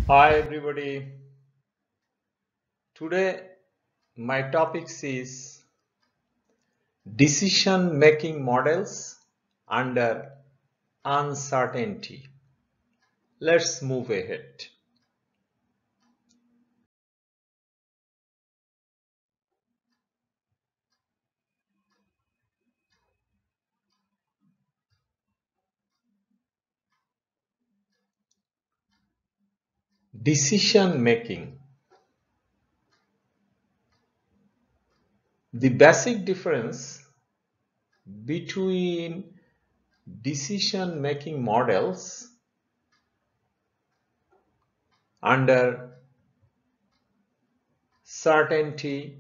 Hi everybody. Today my topics is decision making models under uncertainty. Let's move ahead. Decision making. The basic difference between decision making models under certainty,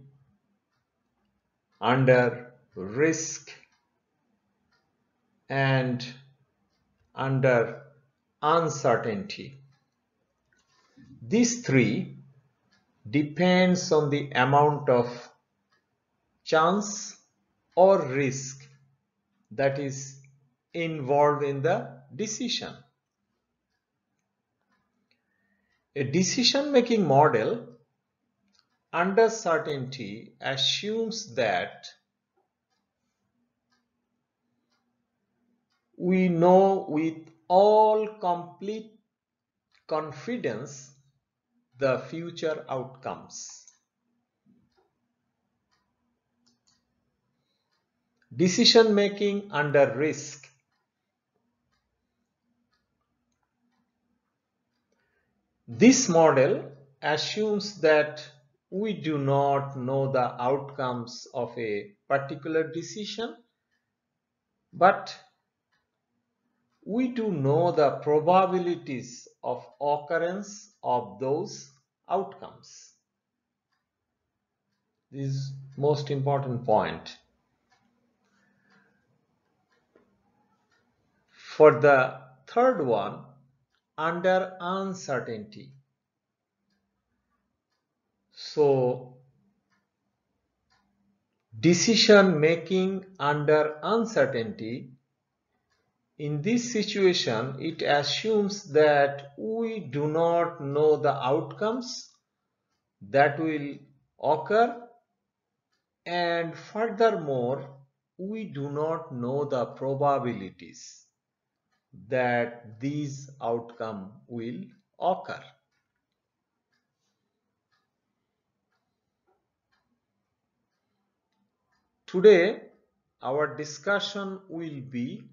under risk, and under uncertainty. These three depends on the amount of chance or risk that is involved in the decision. A decision-making model under certainty assumes that we know with all complete confidence the future outcomes. Decision making under risk. This model assumes that we do not know the outcomes of a particular decision, but we do know the probabilities of occurrence of those outcomes. This is most important point. For the third one, under uncertainty. So, decision making under uncertainty, in this situation, it assumes that we do not know the outcomes that will occur, and furthermore, we do not know the probabilities that these outcomes will occur. Today, our discussion will be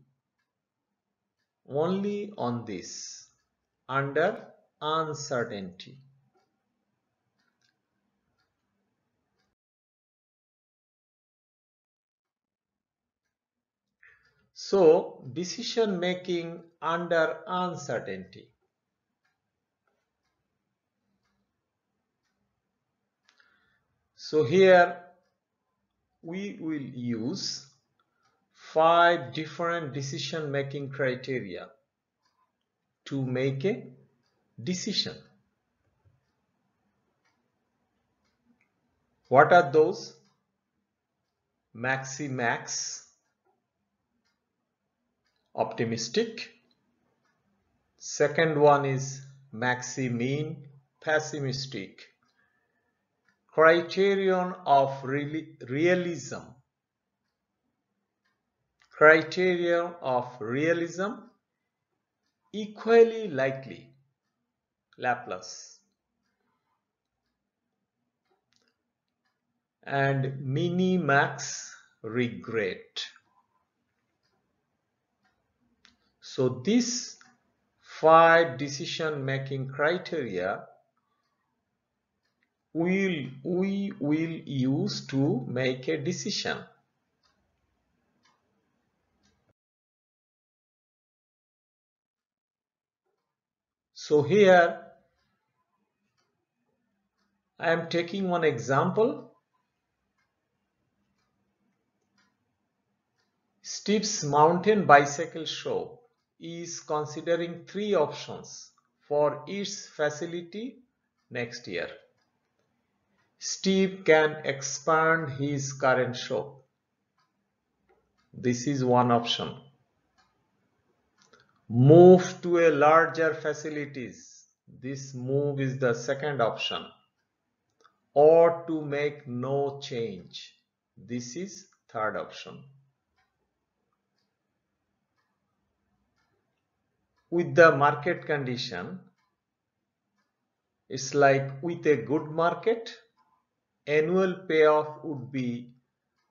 only on this, under uncertainty. So, decision making under uncertainty. So here we will use 5 different decision making criteria to make a decision. What are those? Maximax, optimistic. Second one is Maximin, pessimistic. Criterion of Realism. Criterion of Realism, equally likely, Laplace. And Minimax Regret. So these 5 decision making criteria we will use to make a decision. So here I am taking one example. Steve's mountain bicycle show is considering 3 options for its facility next year. Steve can expand his current show. This is one option. Move to a larger facilities. This move is the second option. Or to make no change. This is third option. With the market condition, it's like with a good market, annual payoff would be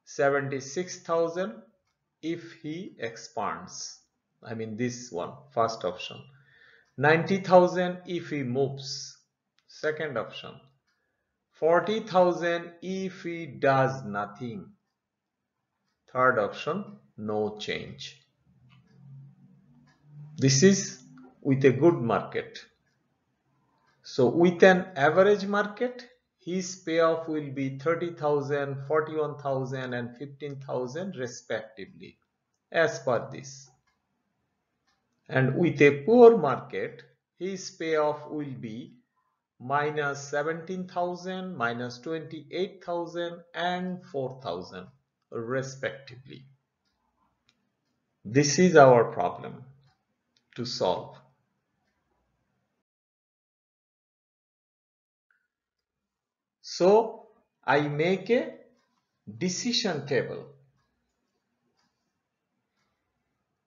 76,000 if he expands. I mean this one, first option. 90,000 if he moves, second option. 40,000 if he does nothing, third option, no change. This is with a good market. So with an average market, his payoff will be 30,000, 41,000 and 15,000 respectively as per this. And with a poor market, his payoff will be minus 17,000, minus 28,000 and 4,000 respectively. This is our problem to solve. So I make a decision table.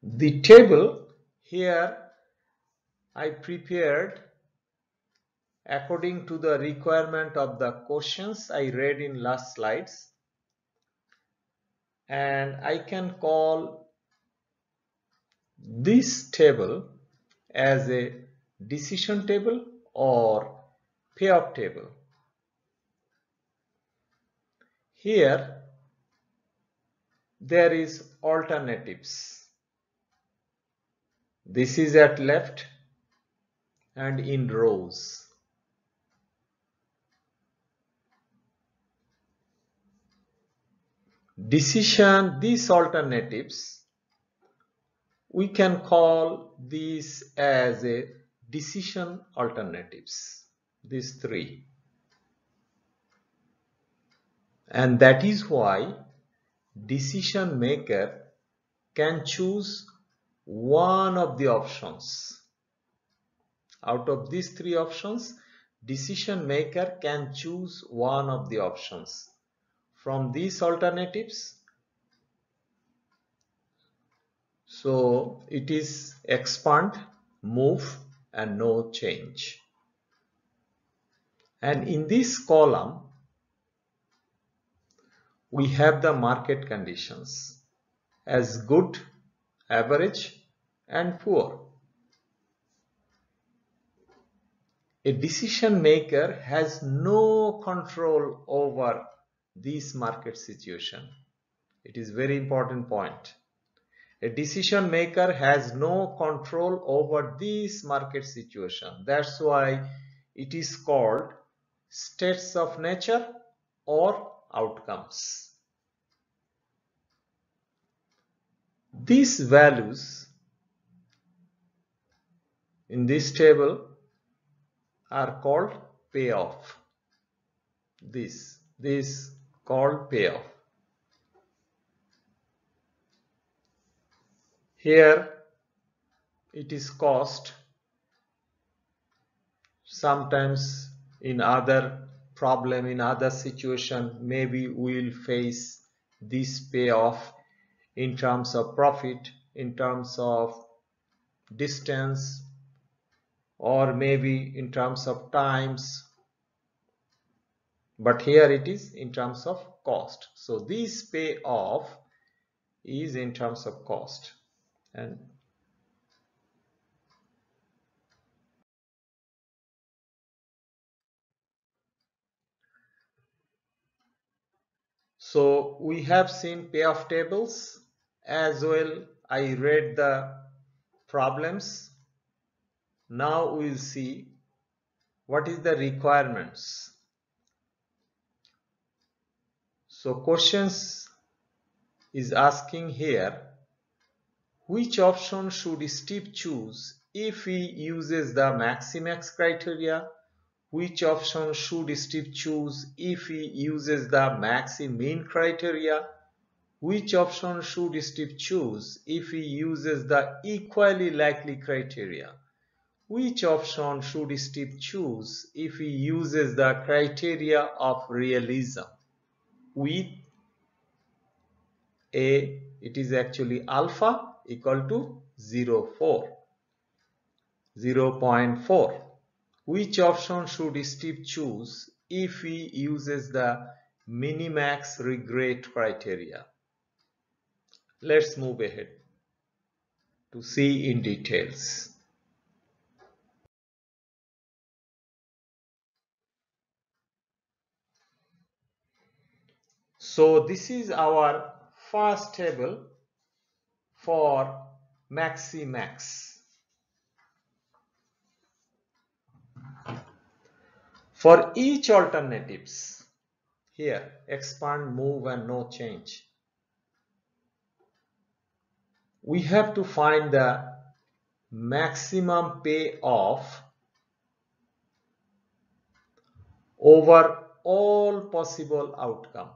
The table here I prepared according to the requirement of the questions I read in last slides, and I can call this table as a decision table or payoff table. Here there is alternatives. This is at left and in rows. Decision, these alternatives, we can call these as a decision alternatives, these three. And that is why decision maker can choose one of the options. Out of these three options, decision maker can choose one of the options from these alternatives. So it is expand, move and no change. And in this column, we have the market conditions as good, average and poor. A decision maker has no control over this market situation. It is very important point. A decision maker has no control over this market situation. That's why it is called states of nature or outcomes. These values in this table are called payoff. This called payoff. Here it is cost. Sometimes in other problem, in other situation, maybe we will face this payoff in terms of profit, in terms of distance, or maybe in terms of times, but here it is in terms of cost. So this payoff is in terms of cost. And so we have seen payoff tables as well. I read the problems. Now we will see what is the requirements. So questions is asking here, which option should Steve choose if he uses the Maximax criteria? Which option should Steve choose if he uses the Maximin criteria? Which option should Steve choose if he uses the equally likely criteria? Which option should Steve choose if he uses the criteria of realism? With A, it is actually alpha equal to 0.4. Which option should Steve choose if he uses the Minimax Regret criteria? Let's move ahead to see in details. So this is our first table for Maximax. For each alternatives, here expand, move and no change, we have to find the maximum payoff over all possible outcome.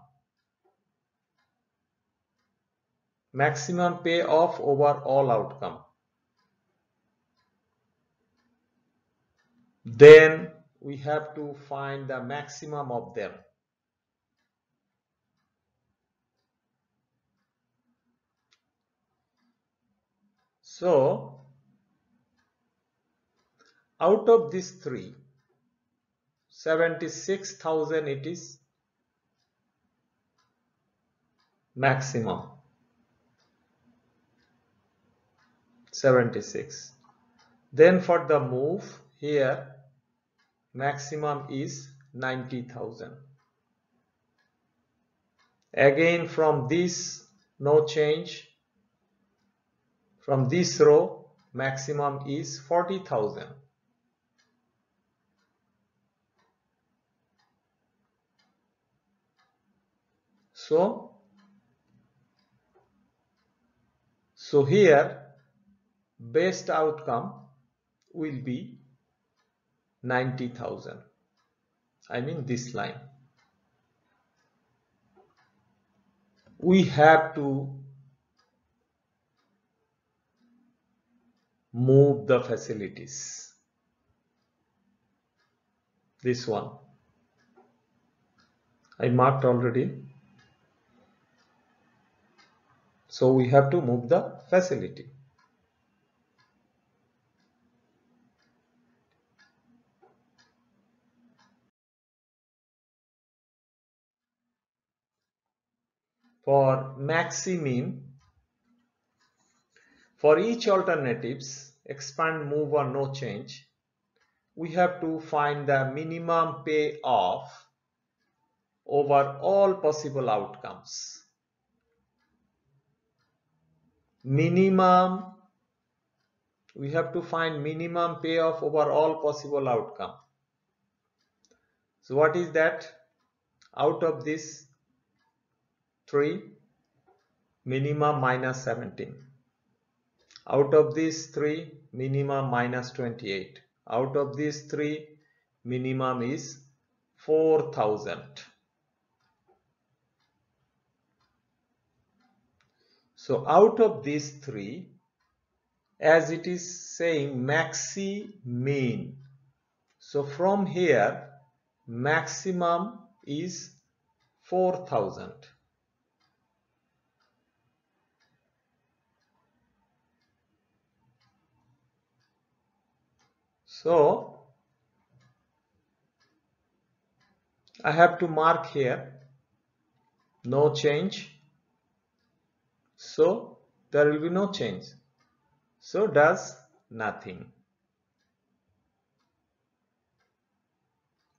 Maximum payoff over all outcome. Then we have to find the maximum of them. So out of these three, 76,000 it is maximum. 76. Then for the move, here maximum is 90,000. Again from this no change. From this row maximum is 40,000. So here best outcome will be 90,000. I mean this line. We have to move the facilities. This one I marked already. So we have to move the facility. For Maximin, for each alternatives, expand, move or no change, we have to find the minimum payoff over all possible outcomes. Minimum, we have to find minimum payoff over all possible outcome. So what is that? Out of this 3, minimum minus 17. Out of these 3, minimum minus 28. Out of these 3, minimum is 4,000. So out of these 3, as it is saying Maximin, so from here maximum is 4,000. So I have to mark here no change. So there will be no change. So does nothing.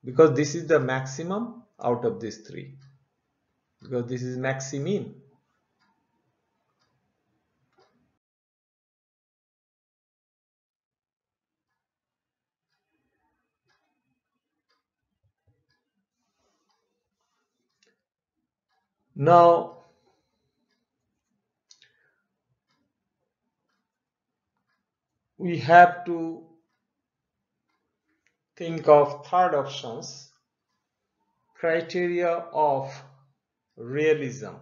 Because this is the maximum out of these 3. Because this is Maximin. Now we have to think of third options, criteria of realism.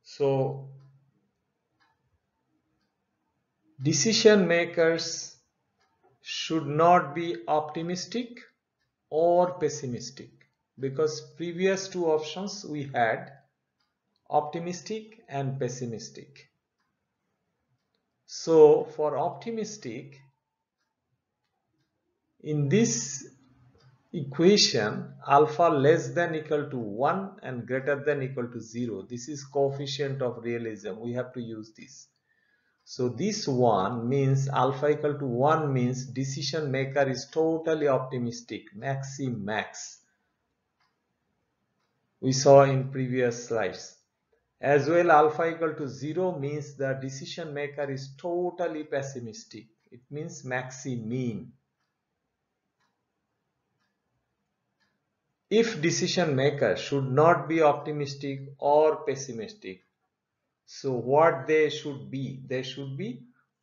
So Decision makers should not be optimistic or pessimistic, because previous two options we had optimistic and pessimistic. So for optimistic, in this equation, alpha less than equal to 1 and greater than equal to 0, this is coefficient of realism, we have to use this. So this one means alpha equal to 1 means decision maker is totally optimistic, Maximax, we saw in previous slides. As well, alpha equal to 0 means the decision maker is totally pessimistic, it means Maximin. If decision maker should not be optimistic or pessimistic, so what they should be? They should be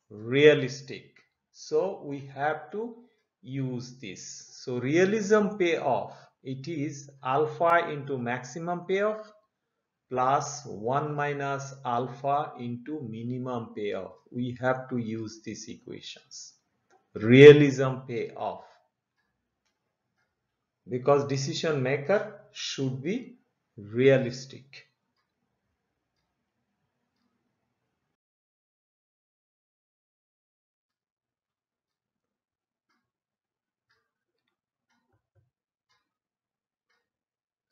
realistic. So we have to use this. So realism payoff, it is alpha into maximum payoff plus 1 minus alpha into minimum payoff. We have to use these equations. Realism payoff, because decision maker should be realistic.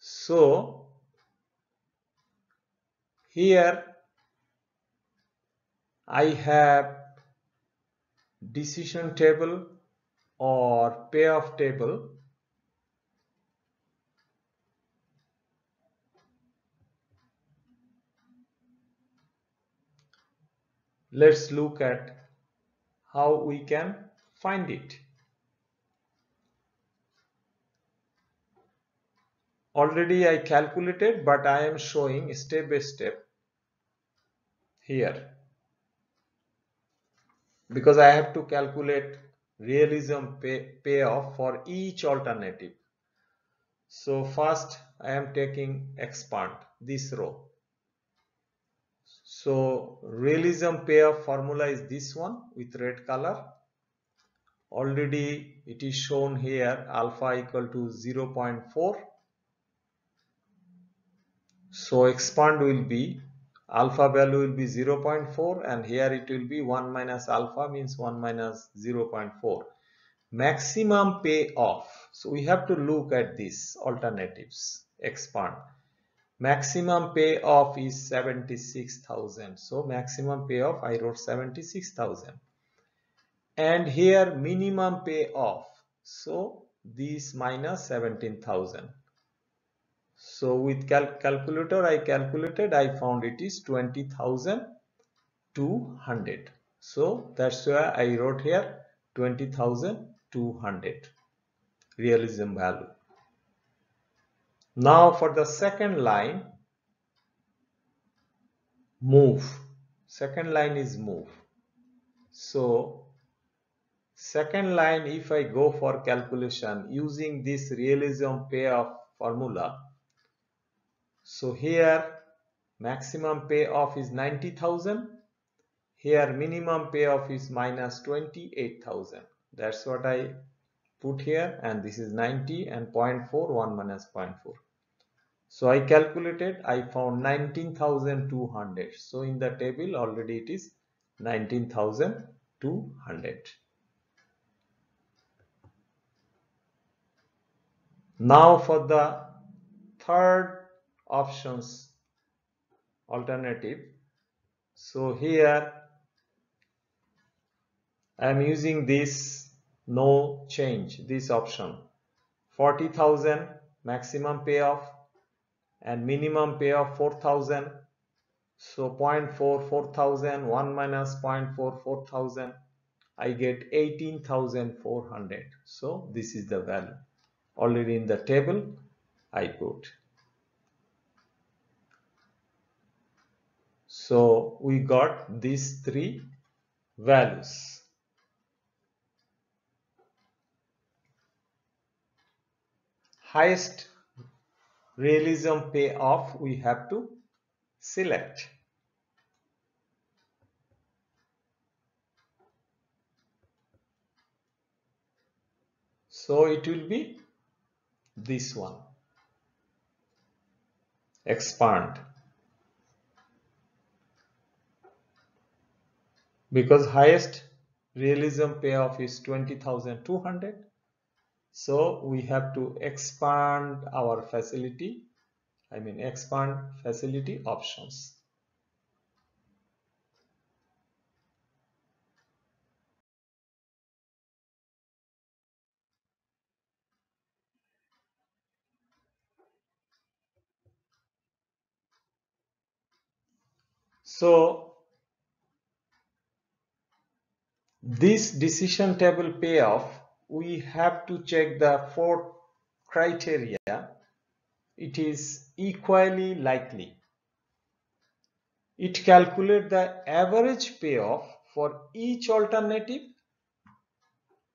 So here I have decision table or payoff table. Let's look at how we can find it. Already I calculated, but I am showing step by step here, because I have to calculate realism payoff for each alternative. So first I am taking expand this row. So realism payoff formula is this one with red color. Already it is shown here alpha equal to 0.4. So expand will be alpha value will be 0.4 and here it will be 1 minus alpha means 1 minus 0.4. Maximum payoff. So we have to look at these alternatives. Expand. Maximum payoff is 76,000. So maximum payoff I wrote 76,000. And here minimum payoff. So this minus 17,000. So with calculator I calculated, I found it is 20,200. So that's why I wrote here 20,200 realism value. Now for the second line, move. Second line is move. So second line, if I go for calculation using this realism payoff formula, so here maximum payoff is 90,000. Here minimum payoff is minus 28,000. That's what I put here, and this is 90 and 0.4, 1 minus 0.4. So I calculated, I found 19,200. So in the table already it is 19,200. Now for the third options alternative. So here I am using this no change, this option 40,000 maximum payoff and minimum payoff 4,000. So 0.4 4,000, 1 minus 0.4 4,000, I get 18,400. So this is the value already in the table I put. So we got these three values. Highest realism payoff we have to select. So it will be this one, expand, because highest realism payoff is 20,200. So we have to expand our facility, expand facility options. So this decision table payoff, we have to check the 4 criteria. It is equally likely. It calculates the average payoff for each alternative,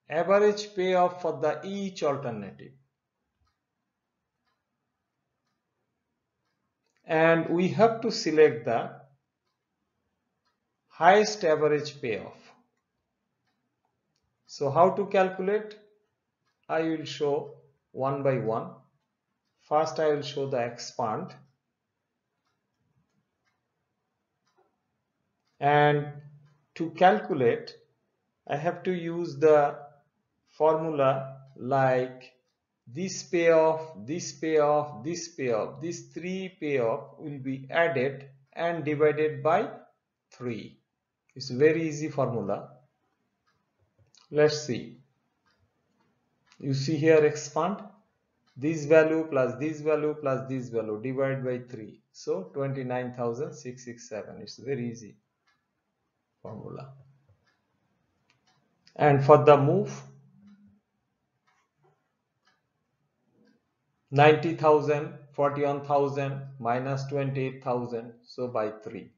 average payoff for the each alternative. And we have to select the highest average payoff. So how to calculate? I will show one by one. First I will show the expand. And to calculate, I have to use the formula like this payoff, this payoff, this payoff. These 3 payoff will be added and divided by 3. It's a very easy formula. Let's see. You see here expand. This value plus this value plus this value divided by 3. So 29,667. It's very easy formula. And for the move, 90,000, 41,000 minus 28,000, so by 3.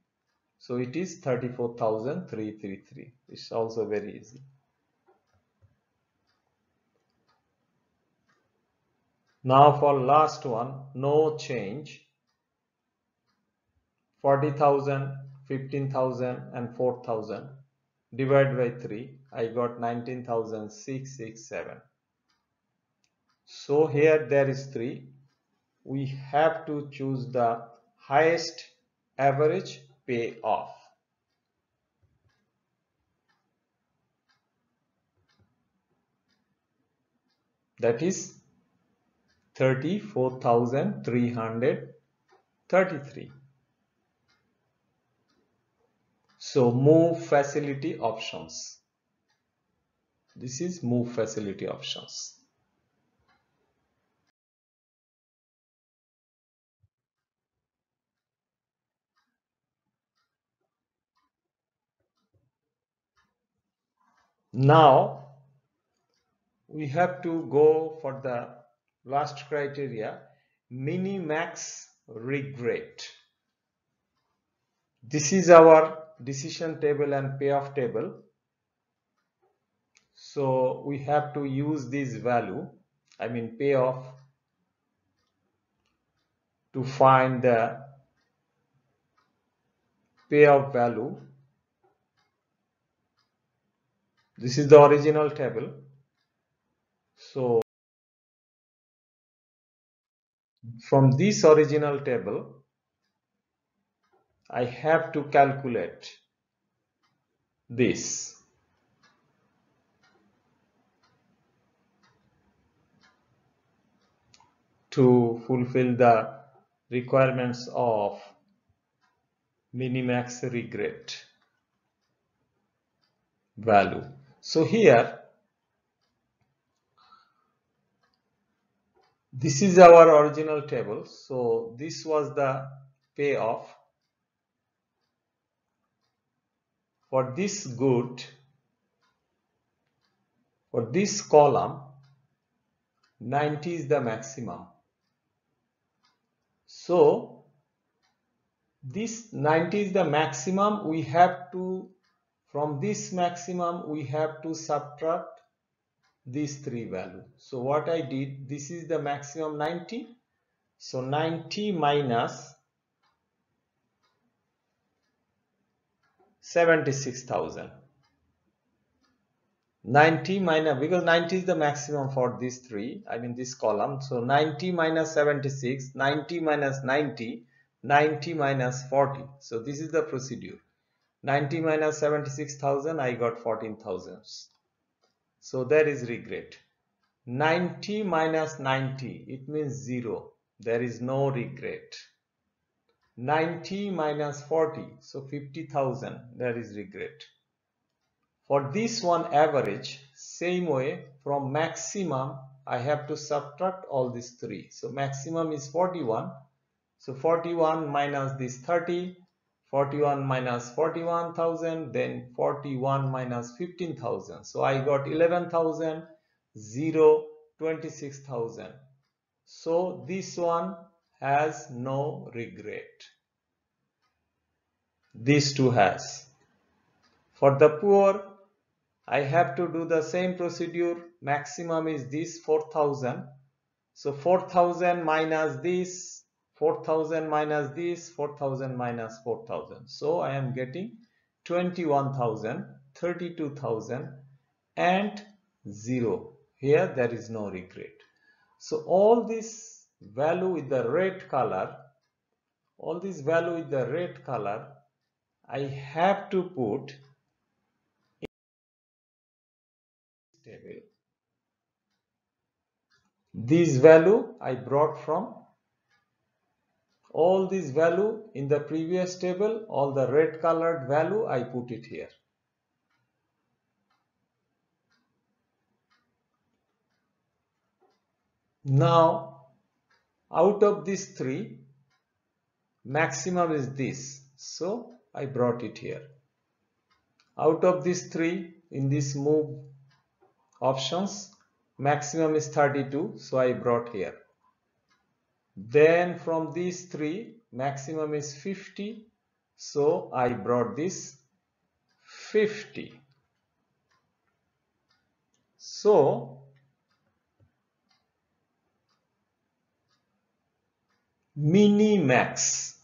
So it is 34,333. It's also very easy. Now for last one, no change. 40,000, 15,000 and 4,000 divided by 3. I got 19,667. So here there is 3. We have to choose the highest average payoff. That is 34,333. So move facility options. This is move facility options. Now we have to go for the last criteria, Minimax Regret. This is our decision table and payoff table. So we have to use this value, payoff, to find the payoff value. This is the original table. So from this original table, I have to calculate this. To fulfill the requirements of Minimax Regret value. So here, this is our original table. So this was the payoff for this good. For this column, 90 is the maximum. So this 90 is the maximum. We have to, from this maximum, we have to subtract these 3 values. So what I did, this is the maximum 90. So 90 minus 76,000. 90 minus, because 90 is the maximum for these three, I mean this column. So 90 minus 76, 90 minus 90, 90 minus 40. So this is the procedure. 90 minus 76,000, I got 14,000. So there is regret. 90 minus 90, it means 0. There is no regret. 90 minus 40, so 50,000, there is regret. For this one average, same way, from maximum, I have to subtract all these three. So maximum is 41. So 41 minus this 30, 41 minus 41,000, then 41 minus 15,000. So I got 11,000, 0, 26,000. So this one has no regret. These two has. For the poor, I have to do the same procedure. Maximum is this 4,000. So 4,000 minus this, 4,000 minus this, 4,000 minus 4,000. So I am getting 21,000, 32,000 and 0. Here there is no regret. So all this value with the red color, all this value with the red color, I have to put in this table. This value I brought from all this value in the previous table, all the red colored value I put it here. Now out of these three, maximum is this, so I brought it here. Out of these three, in this move options, maximum is 32, so I brought here. Then from these three, maximum is 50, so I brought this 50. So Minimax,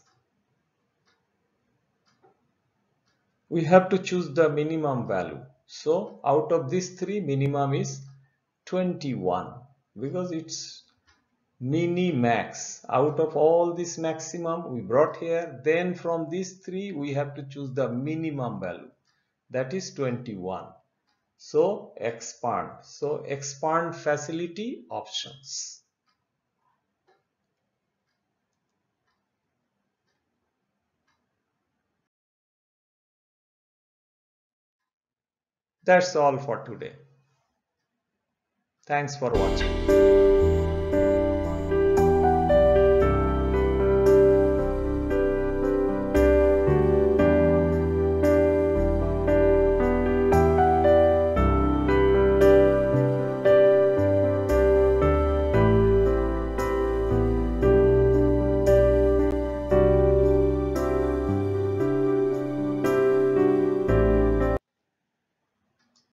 we have to choose the minimum value. So out of these three, minimum is 21 because it's Minimax. Out of all this maximum we brought here, then from these three we have to choose the minimum value, that is 21. So expand. So expand facility options. That's all for today. Thanks for watching.